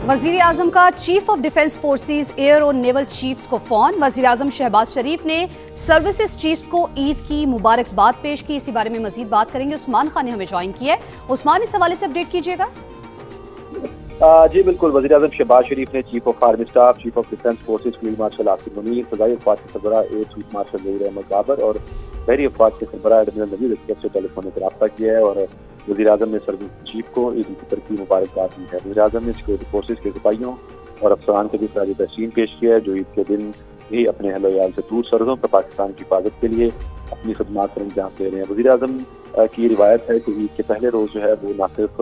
वज़ीर आज़म का chief of defence forces air और नेवल चीफ्स को फोन। वज़ीर आज़म शहबाज शरीफ ने सर्विसेज चीफ्स को ईद की मुबारकबाद पेश की। इसी बारे में मजीद बात करेंगे। उस्मान खान ने हमें ज्वाइन किया है। उस्मान, इस हवाले से अपडेट कीजिएगा। जी बिल्कुल, वज़ीर आज़म शहबाज शरीफ ने chief of army staff, chief of defence forces field marshal Asim Munir, फ़ज़ाई अफ़वाज के सरबराह air chief marshal Zaheer Ahmed Babar और बहरी अफ़वाज के सरबराह एडमिरल नवीद अशरफ से टेलीफोनिक रब्ता किया है और वज़ीर आज़म ने सर्विस चीफ को ईद उल फितर की मुबारकबाद दी है। वज़ीर आज़म ने सिक्योरिटी फोर्सेस के सिपाहियों और अफसरान को भी खराज तहसीन पेश किया है जो ईद के दिन भी अपने अहल वयाल से दूर सरहदों पर पाकिस्तान की हिफाजत के लिए अपनी खदमात पर अंजाम दे रहे हैं। वज़ीर आज़म की रिवायत है कि ईद के पहले रोज़ जो है वो न सिर्फ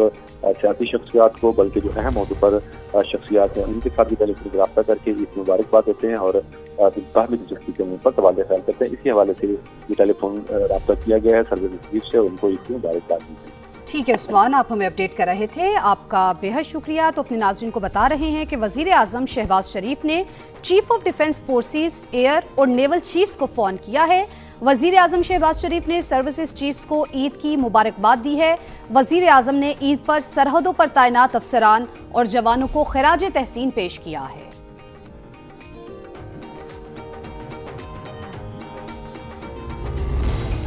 सियासी शख्सियात को बल्कि जो अहम मौजू पर शख्सियात हैं उनके साथ भी टेलीफोनिक रब्ता करके ईद की मुबारकबाद देते हैं और दिलशाद में दिलचस्पी के मुँह पर तबादला ख्याल करते हैं। इसी हवाले से ये टेलीफोन रब्ता किया गया है सर्विस चीफ से, उनको ईद की मुबारकबाद दी है। ठीक है उस्मान, आप हमें अपडेट कर रहे थे, आपका बेहद शुक्रिया। तो अपने नाज़रीन को बता रहे हैं कि वज़ीर आज़म शहबाज शरीफ ने chief of defence forces air और नेवल चीफ्स को फ़ोन किया है। वज़ीर आज़म शहबाज शरीफ ने सर्विसेज चीफ्स को ईद की मुबारकबाद दी है। वज़ीर आज़म ने ईद पर सरहदों पर तैनात अफसरान और जवानों को खराज तहसीन पेश किया है।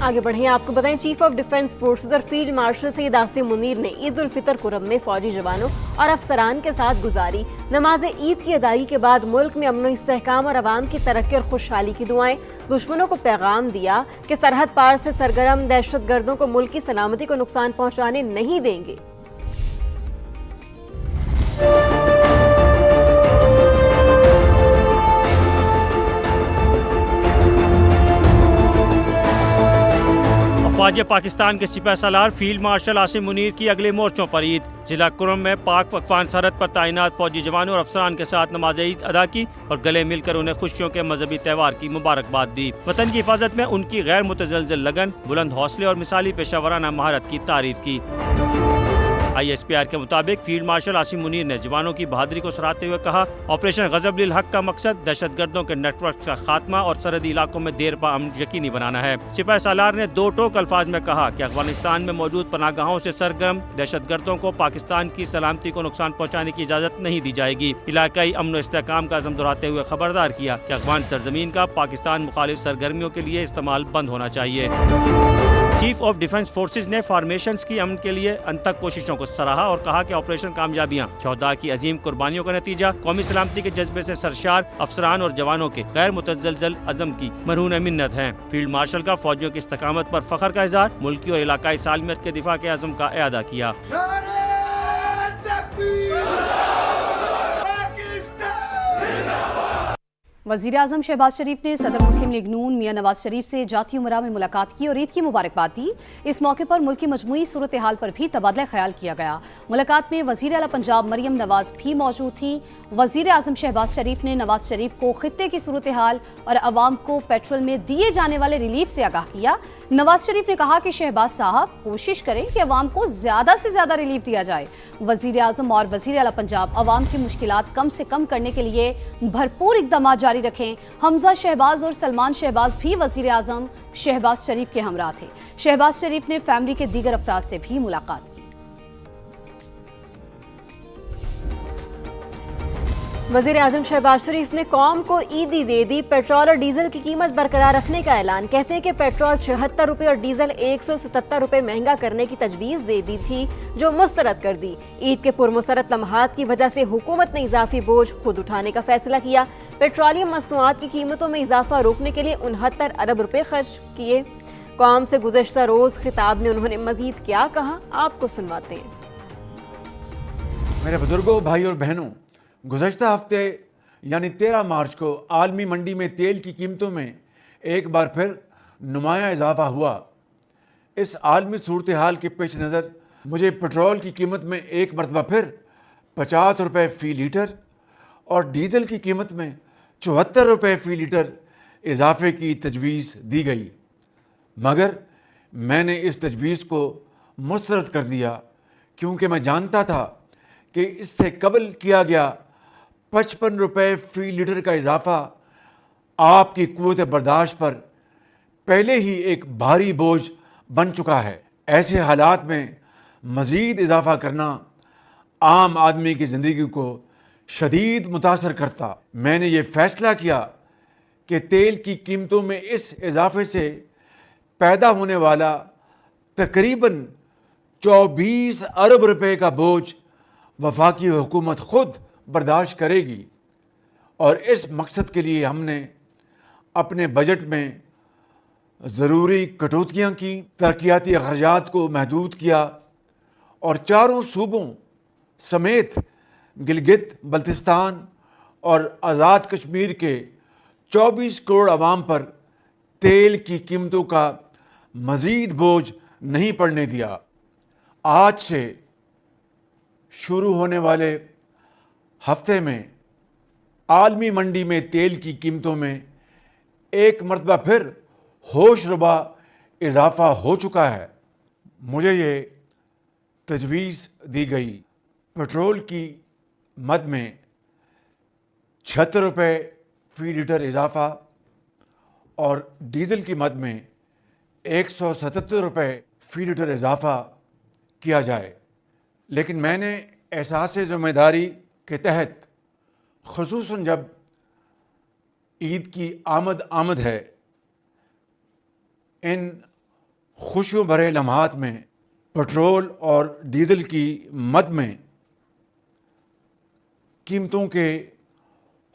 आगे बढ़े, आपको बताएं चीफ ऑफ डिफेंस फोर्सेस और फील्ड मार्शल सैयद आसिम मुनीर ने ईद उल फितर कुर्ब में फौजी जवानों और अफसरान के साथ गुजारी। नमाज ईद की अदायगी के बाद मुल्क में अमन इस्तेहकाम और अवाम की तरक्की और खुशहाली की दुआएं। दुश्मनों को पैगाम दिया कि सरहद पार से सरगर्म दहशत गर्दों को मुल्क की सलामती को नुकसान पहुंचाने नहीं देंगे। फ़ौज पाकिस्तान के सिपह सालार फील्ड मार्शल आसिम मुनीर की अगले मोर्चों पर ईद। जिला कुर्म में पाक अफगान सरहद पर तैनात फौजी जवानों और अफसरान के साथ नमाज ईद अदा की और गले मिलकर उन्हें खुशियों के मजहबी त्यौहार की मुबारकबाद दी। वतन की हिफाजत में उनकी गैर मुतज़लज़ल लगन, बुलंद हौसले और मिसाली पेशा वराना महारत की तारीफ की। ISPR के मुताबिक फील्ड मार्शल आसिम मुनीर ने जवानों की बहादुरी को सराहते हुए कहा, ऑपरेशन गज़ब लिल हक का मकसद दहशत गर्दों के नेटवर्क का खात्मा और सरहदी इलाकों में देर पा अमन यकीनी बनाना है। सिपाह सालार ने दो टोक अल्फाज में कहा कि अफगानिस्तान में मौजूद पनाहगाहों से सरगर्म दहशत गर्दों को पाकिस्तान की सलामती को नुकसान पहुँचाने की इजाज़त नहीं दी जाएगी। इलाकाई अमन और इस्तेहकाम का अज़म दोहराते हुए खबरदार किया कि अफगान सरजमीन का पाकिस्तान मुखालिफ सरगर्मियों के लिए इस्तेमाल बंद होना चाहिए। चीफ ऑफ डिफेंस फोर्सेज ने फॉर्मेशंस की अमन के लिए अनथक कोशिशों को सराहा और कहा कि ऑपरेशन कामयाबियां शोहदा की अजीम कुर्बानियों का नतीजा, कौमी सलामती के जज्बे से सरशार अफसरान और जवानों के गैर मुतज़लज़ल अज़म की मरहून मिन्नत है। फील्ड मार्शल का फौजियों की इस्तकामत पर फख्र का इज़हार, मुल्की और इलाकाई सालमियत के दिफा के अज़म का एआदा किया। वज़ीर आज़म शहबाज शरीफ ने सदर मुस्लिम लीग नून मियां नवाज शरीफ से जाती उमरा में मुलाकात की और ईद की मुबारकबाद दी। इस मौके पर मुल्क की मजमूई सूरत हाल पर भी तबादला ख्याल किया गया। मुलाकात में वज़ीर आला पंजाब मरियम नवाज भी मौजूद थी। वज़ीर आज़म शहबाज शरीफ ने नवाज शरीफ को खित्ते की सूरत हाल और अवाम को पेट्रोल में दिए जाने वाले रिलीफ से आगाह किया। नवाज शरीफ ने कहा कि शहबाज साहब कोशिश करें कि अवाम को ज़्यादा से ज़्यादा रिलीफ दिया जाए। वज़ीर आज़म और वज़ीर आला पंजाब अवाम की मुश्किलात कम से कम करने के लिए भरपूर इक़दाम जारी रखें। हमजा शहबाज और सलमान शहबाज भी वज़ीर आज़म शहबाज शरीफ के हमरा थे। शहबाज शरीफ ने फैमिली के दीगर अफराद से भी मुलाकात की। वज़ीर आज़म शहबाज शरीफ ने कौम को ईदी दे दी। पेट्रोल और डीजल की कीमत बरकरार रखने का ऐलान। कहते हैं कि पेट्रोल 76 रुपये और डीजल 177 रुपये महंगा करने की तजवीज़ दे दी थी जो मुस्तरद कर दी। ईद के पुरमसरत लम्हात की वजह से हुकूमत ने इजाफी बोझ खुद उठाने का फैसला किया। पेट्रोलियम मसनूआत की कीमतों में इजाफा रोकने के लिए 69 अरब रुपये खर्च किए। कौम से गुज़श्ता रोज़ खिताब में उन्होंने मजीद क्या कहा, आपको सुनवाते हैं। मेरे बुजुर्गों, भाई और बहनों, गुज़श्ता हफ्ते यानी 13 मार्च को आलमी मंडी में तेल की कीमतों में एक बार फिर नुमायाँ इजाफा हुआ। इस आलमी सूरत हाल के पेश नज़र मुझे पेट्रोल की कीमत में एक मरतबा फिर 50 रुपये फ़ी लीटर और डीज़ल की कीमत में 74 रुपये फ़ी लीटर इजाफे की तजवीज़ दी गई, मगर मैंने इस तजवीज़ को मुस्तरद कर दिया क्योंकि मैं जानता था कि इससे कबल किया गया 55 रुपये फ़ी लीटर का इजाफा आपकी क़ुव्वत बर्दाश्त पर पहले ही एक भारी बोझ बन चुका है। ऐसे हालात में मज़ीद इजाफा करना आम आदमी की ज़िंदगी को شدید متاثر کرتا۔ میں نے یہ فیصلہ کیا کہ تیل کی قیمتوں میں اس اضافے سے پیدا ہونے والا تقریباً 24 ارب روپے کا بوجھ وفاقی حکومت خود برداشت کرے گی، اور اس مقصد کے لیے ہم نے اپنے بجٹ میں ضروری کٹوتیاں کی، ترقیاتی اخراجات کو محدود کیا اور چاروں صوبوں سمیت گلگت بلتستان اور آزاد کشمیر کے 24 کروڑ عوام پر تیل کی قیمتوں کا مزید بوجھ نہیں پڑنے دیا۔ آج سے شروع ہونے والے ہفتے میں عالمی منڈی میں تیل کی قیمتوں میں ایک مرتبہ پھر ہوش ربا اضافہ ہو چکا ہے۔ مجھے یہ تجویز دی گئی، پٹرول کی مد میں 76 روپے فی لیٹر اضافہ اور ڈیزل کی مد میں 177 روپے فی لیٹر اضافہ کیا جائے، لیکن میں نے احساس ذمہ داری کے تحت، خصوصاً جب عید کی آمد ہے، ان خوشیوں بھرے لمحات میں پٹرول اور ڈیزل کی مد میں قیمتوں کے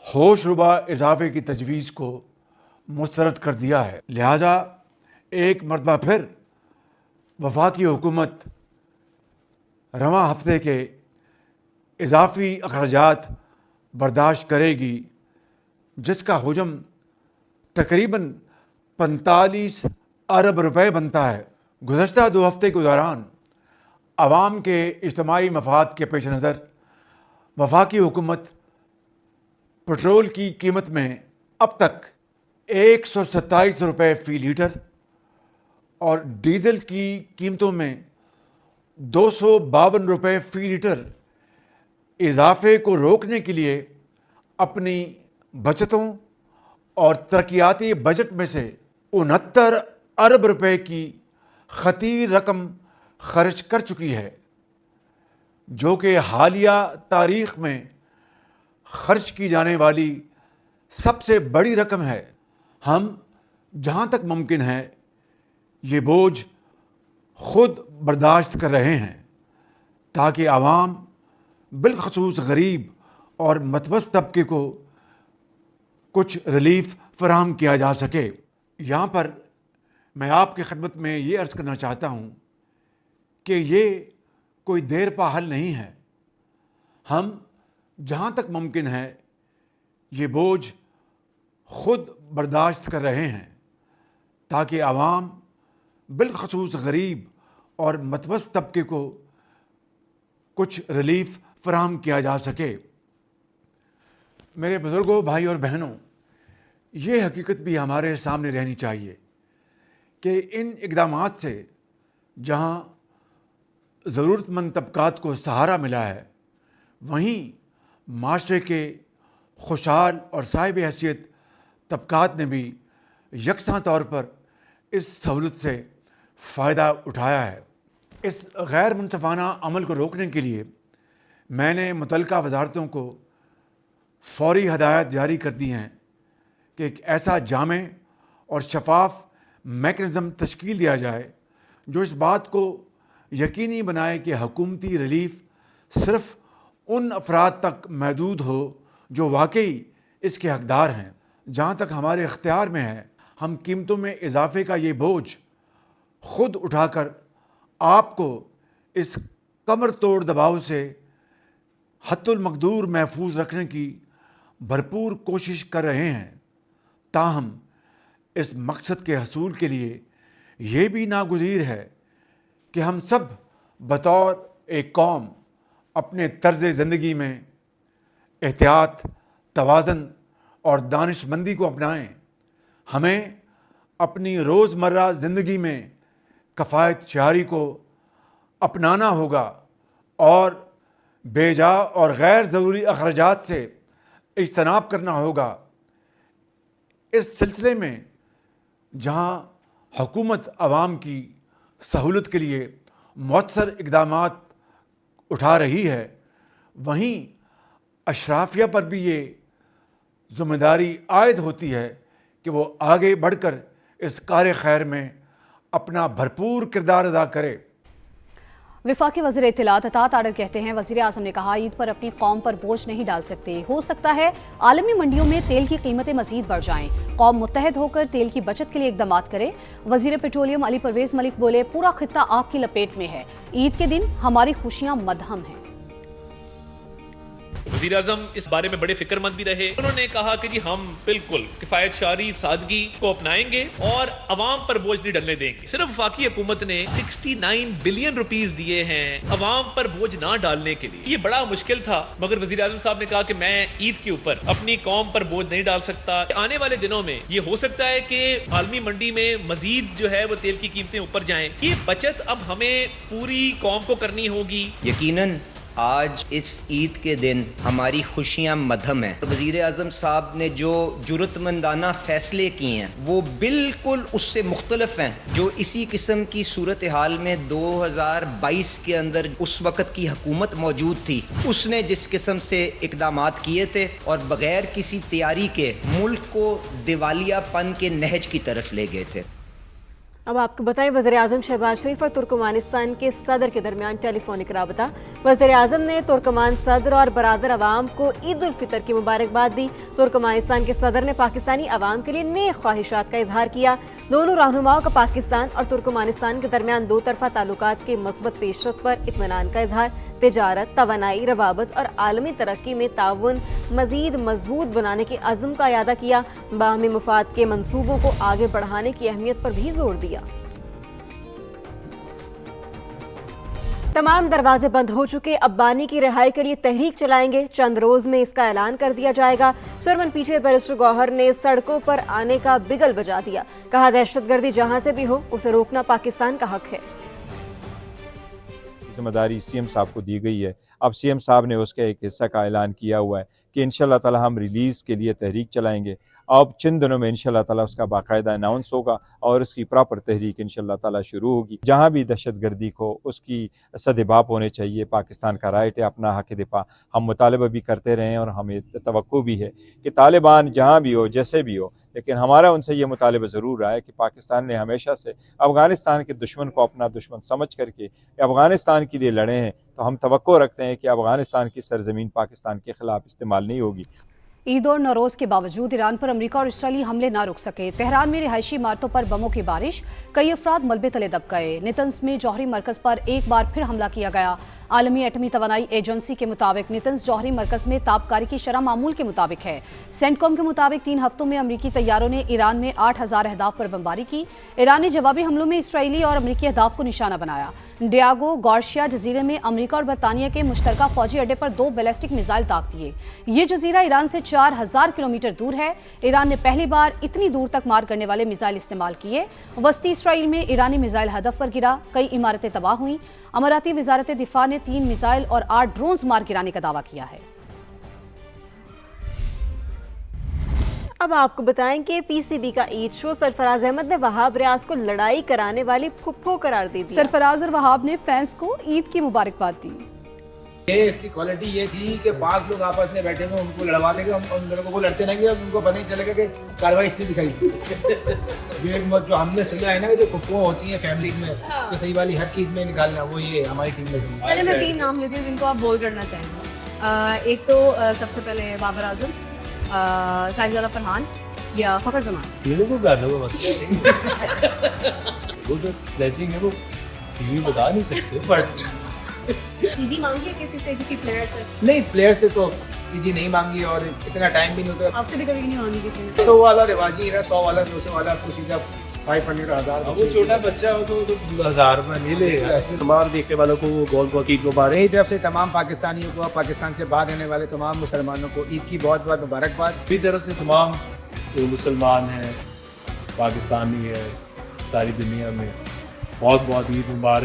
ہوش ربا اضافے کی تجویز کو مسترد کر دیا ہے۔ لہٰذا ایک مرتبہ پھر وفاقی حکومت رواں ہفتے کے اضافی اخراجات برداشت کرے گی، جس کا حجم تقریباً 45 ارب روپے بنتا ہے۔ گزشتہ 2 ہفتے کے دوران عوام کے اجتماعی مفاد کے پیش نظر وفاقی حکومت پٹرول کی قیمت میں اب تک 127 روپے فی لیٹر اور ڈیزل کی قیمتوں میں 252 روپے فی لیٹر اضافے کو روکنے کے لیے اپنی بچتوں اور ترقیاتی بجٹ میں سے 69 ارب روپے کی خطیر رقم خرچ کر چکی ہے، جو کہ حالیہ تاریخ میں خرچ کی جانے والی سب سے بڑی رقم ہے۔ ہم جہاں تک ممکن ہے یہ بوجھ خود برداشت کر رہے ہیں تاکہ عوام، بالخصوص غریب اور متوسط طبقے کو کچھ ریلیف فراہم کیا جا سکے۔ یہاں پر میں آپ کی خدمت میں یہ عرض کرنا چاہتا ہوں کہ یہ کوئی دیر پا حل نہیں ہے۔ ہم جہاں تک ممکن ہے یہ بوجھ خود برداشت کر رہے ہیں تاکہ عوام، بالخصوص غریب اور متوسط طبقے کو کچھ ریلیف فراہم کیا جا سکے۔ میرے بزرگوں، بھائی اور بہنوں، یہ حقیقت بھی ہمارے سامنے رہنی چاہیے کہ ان اقدامات سے جہاں ضرورت مند طبقات کو سہارا ملا ہے، وہیں معاشرے کے خوشحال اور صاحب حیثیت طبقات نے بھی یکساں طور پر اس سہولت سے فائدہ اٹھایا ہے۔ اس غیر منصفانہ عمل کو روکنے کے لیے میں نے متعلقہ وزارتوں کو فوری ہدایات جاری کر دی ہیں کہ ایک ایسا جامع اور شفاف میکنزم تشکیل دیا جائے جو اس بات کو یقینی بنائے کہ حکومتی ریلیف صرف ان افراد تک محدود ہو جو واقعی اس کے حقدار ہیں۔ جہاں تک ہمارے اختیار میں ہے، ہم قیمتوں میں اضافے کا یہ بوجھ خود اٹھا کر آپ کو اس کمر توڑ دباؤ سے حد المقدور محفوظ رکھنے کی بھرپور کوشش کر رہے ہیں۔ تاہم اس مقصد کے حصول کے لیے یہ بھی ناگزیر ہے کہ ہم سب بطور ایک قوم اپنے طرز زندگی میں احتیاط، توازن اور دانش مندی کو اپنائیں۔ ہمیں اپنی روزمرہ زندگی میں کفایت شعاری کو اپنانا ہوگا اور بے جا اور غیر ضروری اخراجات سے اجتناب کرنا ہوگا۔ اس سلسلے میں جہاں حکومت عوام کی سہولت کے لیے مؤثر اقدامات اٹھا رہی ہے، وہیں अशराफिया पर भी ये ज़िम्मेदारी आयद होती है कि वो आगे बढ़कर इस कार खैर में अपना भरपूर किरदार अदा करे। वफाकी वज़ीर इत्तलात अतात आडर कहते हैं, वज़ीर आज़म ने कहा ईद पर अपनी कौम पर बोझ नहीं डाल सकते। हो सकता है आलमी मंडियों में तेल की कीमतें मज़ीद बढ़ जाएं। कौम मुत्तहद होकर तेल की बचत के लिए इक़दामात करे। वज़ीर पेट्रोलियम अली परवेज़ मलिक बोले, पूरा खित्ता आग की लपेट में है। ईद के दिन हमारी खुशियां मदहम हैं। वज़ीर आज़म इस बारे में बड़े फिक्रमंद भी रहे। उन्होंने कहा कि जी हम बिल्कुल किफ़ायत शारी सादगी को अपनाएंगे और अवाम पर बोझ नहीं डलने देंगे। सिर्फ वफाकी हुकूमत ने 69 बिलियन रुपीस दिए हैं अवाम पर बोझ ना डालने के लिए। ये बड़ा मुश्किल था, मगर वज़ीर आज़म साहब ने कहा कि मैं ईद के ऊपर अपनी कौम पर बोझ नहीं डाल सकता। आने वाले दिनों में ये हो सकता है कि आलमी मंडी में मजीद जो है वो तेल की कीमतें ऊपर जाएं। ये बचत अब हमें पूरी कौम को करनी होगी। यकीनन आज इस ईद के दिन हमारी खुशियां मदहम हैं। वज़ीर आज़म साहब ने जो जुर्रतमंदाना फ़ैसले किए हैं वो बिल्कुल उससे मुख्तलिफ हैं जो इसी किस्म की सूरत हाल में 2022 के अंदर उस वक़्त की हुकूमत मौजूद थी, उसने जिस किस्म से इक़दामात किए थे और बग़ैर किसी तैयारी के मुल्क को दिवालियापन के नहज की तरफ ले गए थे। अब आपको बताएं, वज़ीर आज़म शहबाज शरीफ और तुर्कमानिस्तान के सदर के दरमियान टेलीफोनिक राबता। वज़ीर आज़म ने तुर्कमान सदर और बरादर अवाम को ईद उल फितर की मुबारकबाद दी। तुर्कमानिस्तान के सदर ने पाकिस्तानी अवाम के लिए नेक ख्वाहिशात का इजहार किया। दोनों रहनुमाओं का पाकिस्तान और तुर्कमानिस्तान के दरमियान दो तरफा ताल्लुकात की मस्बत पेशरफ्त पर इत्मीनान का इजहार, तिजारत, तवानाई, रवाबत और आलमी तरक्की में ताउन मज़ीद मजबूत बनाने के अज़्म का इयादा किया। बाहमी मुफाद के मंसूबों को आगे बढ़ाने की अहमियत पर भी जोर दिया। तमाम दरवाजे बंद हो चुके, अब्बानी की रिहाई के लिए तहरीक चलाएंगे। चंद रोज में इसका ऐलान कर दिया जाएगा। चेयरमैन पीछे बैरिस्टर गौहर ने सड़कों पर आने का बिगल बजा दिया। कहा दहशतगर्दी जहां से भी हो उसे रोकना पाकिस्तान का हक है। जिम्मेदारी सीएम साहब को दी गई है। अब सीएम साहब ने उसके एक हिस्सा का ऐलान किया हुआ है कि इंशाल्लाह ताला हम रिलीज़ के लिए तहरीक चलाएंगे। अब चंद दिनों में इंशाल्लाह ताला उसका बाकायदा अनाउंस होगा और उसकी प्रॉपर तहरीक इंशाल्लाह ताला शुरू होगी। जहाँ भी दहशतगर्दी को उसकी सदेबाप होने चाहिए। पाकिस्तान का राइट है अपना हक दिफा, हम मुतालबा भी करते रहें और हमें तवक्को भी है कि तालिबान जहाँ भी हो जैसे भी हो, लेकिन हमारा उनसे ये मुतालबा ज़रूर रहा है कि पाकिस्तान ने हमेशा से अफ़गानिस्तान के दुश्मन को अपना दुश्मन समझ करके अफ़गानिस्तान के लिए लड़े हैं। तो हम तवक्को रखते हैं कि अफ़गानिस्तान की सरजमीन पाकिस्तान के ख़िलाफ़ इस्तेमाल नहीं होगी। ईद और नौरोज़ के बावजूद ईरान पर अमेरिका और इसराइली हमले ना रुक सके। तेहरान में रिहायशी इमारतों पर बमों की बारिश, कई अफराद मलबे तले दब गए। नेतन्स में जौहरी मरकज़ पर एक बार फिर हमला किया गया। आलमी एटमी तवानाई एजेंसी के मुताबिक नेतन्स जौहरी मरकज़ में ताबकारी की शरह मामूल के मुताबिक है। सेंटकॉम के मुताबिक 3 हफ्तों में अमरीकी तैयारों ने ईरान में 8000 अहदाफ पर बमबारी की। ईरान ने जवाबी हमलों में इसराइली और अमरीकी अहदाफ को निशाना बनाया। डियागो गार्शिया जजीरे में अमरीका और बरतानिया के मुश्तरका फौजी अड्डे पर 2 बैलिस्टिक मिसाइल दाग दिए। ये जजीरा ईरान से 4000 किलोमीटर दूर है। ईरान ने पहली बार इतनी दूर तक मार करने वाले मिसाइल इस्तेमाल किए। वस्ती इसराइल में ईरानी मिसाइल हदफ पर गिरा, कई इमारतें तबाह हुई। अमाराती वजारत दिफा ने 3 मिसाइल और 8 ड्रोन्स मार गिराने का दावा किया है। अब आपको बताएं कि पीसीबी का ईद शो सरफराज अहमद ने वहाब रियाज को लड़ाई कराने वाली फुप्पो करार दे दी। सरफराज और वहाब ने फैंस को ईद की मुबारकबाद दी। ये इसकी क्वालिटी ये थी कि 5 लोग आपस में बैठे हुए उनको लड़वा देंगे, हम उन लोगों को लड़ते रहेंगे, उनको पता नहीं चलेगा कि कार्रवाई इससे दिखाई जो हमने सुना है ना कि जो फुप्पो होती हैं फैमिली में, तो सही वाली हर चीज़ में निकालना, वो ये हमारी टीम में। चलिए मैं 3 नाम लेती हूँ जिनको आप बोल करना चाहेंगे। एक तो सबसे पहले बाबर आजम, साजिद फरहान या फखर जमान। तीनों को कर लो बस। वो जो स्लेजिंग है वो टीवी बता नहीं सकते, बट ईदी मांगी है किसी से, किसी प्लेयर से? नहीं, प्लेयर से तो ईदी नहीं मांगी और इतना टाइम भी नहीं होता। आपसे भी कभी नहीं मांगी किसी ने? तो वाला रिवाजी है 100 वाला 200 वाला तो सीधा 500 1000। वो छोटा बच्चा हो तो 1000 रुपये नहीं लेगा। ऐसे तमाम देखने वालों को गोल को ईद मुबारक। मेरी तरफ से तमाम पाकिस्तानियों को, पाकिस्तान से बाहर रहने वाले तमाम मुसलमानों को ईद की बहुत बहुत मुबारकबाद। मेरी तरफ से तमाम जो मुसलमान हैं, पाकिस्तानी है, सारी दुनिया में बहुत बहुत ईद मुबारक।